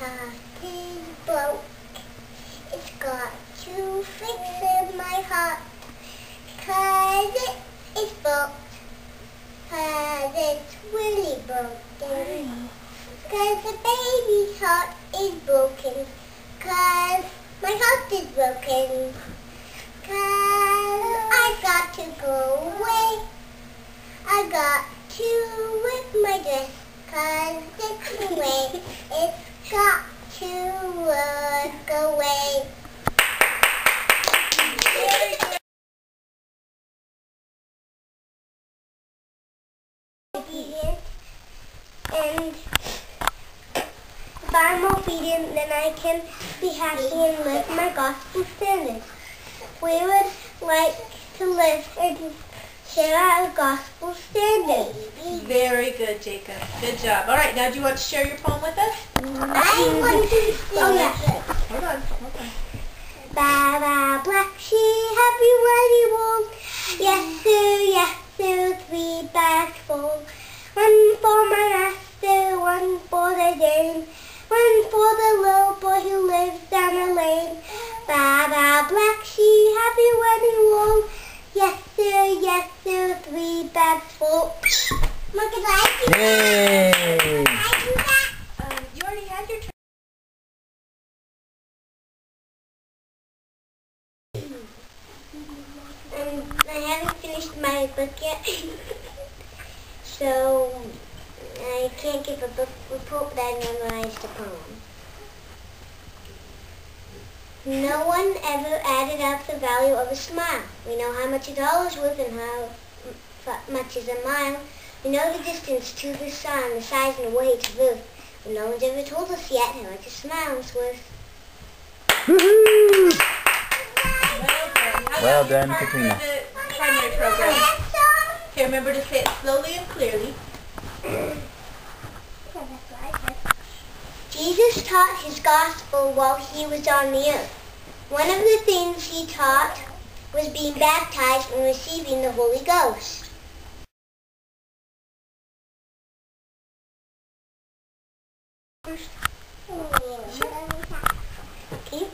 heart is broke. It's got to fix in my heart, 'cause it is broke, 'cause it's really broken, 'cause the baby's heart is broken, 'cause my heart is broken, 'cause I got to go away. I got to whip my dress, 'cause it's away. It's got to work away. And if I'm obedient, then I can be happy and live my gospel standards. We would like to live and share our gospel standards. Very good, Jacob. Good job. All right, now do you want to share your poem with us? I want to sing. Oh, yeah. Hold on. Baba black sheep, happy wedding wool. Yes sir, 3 bags full. One for my master, one for the dame, one for the little boy who lives down the lane. Baba black sheep, happy wedding wool. Yes sir, 3 bags full. Look at that. Yay! You already had your turn. I haven't finished my book yet, so I can't give a book report, but I memorized a poem. No one ever added up the value of a smile. We know how much a dollar's worth and how much is a mile. We know the distance to the sun, the size and the weight of Earth, but no one's ever told us yet how much a smile's worth. Woohoo! How Well about your done, part Katrina. for the primary program? Okay, remember to say it slowly and clearly. Jesus taught his gospel while he was on the earth. One of the things he taught was being baptized and receiving the Holy Ghost. Okay.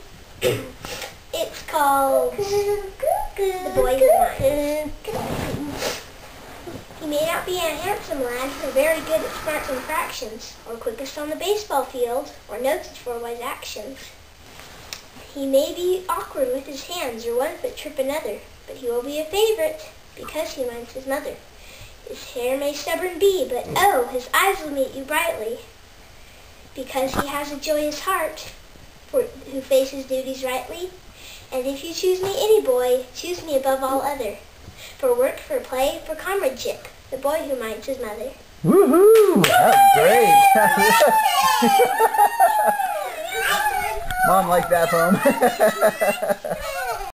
It's called The Boy Who Lied. He may not be a handsome lad, or very good at smarts and fractions, or quickest on the baseball field, or noted for wise actions. He may be awkward with his hands, or one foot trip another, but he will be a favorite, because he minds his mother. His hair may stubborn be, but oh, his eyes will meet you brightly, because he has a joyous heart, who faces duties rightly. And if you choose me, any boy, choose me above all other, for work, for play, for comradeship, the boy who minds his mother. Woohoo! That's great! Mom liked that poem.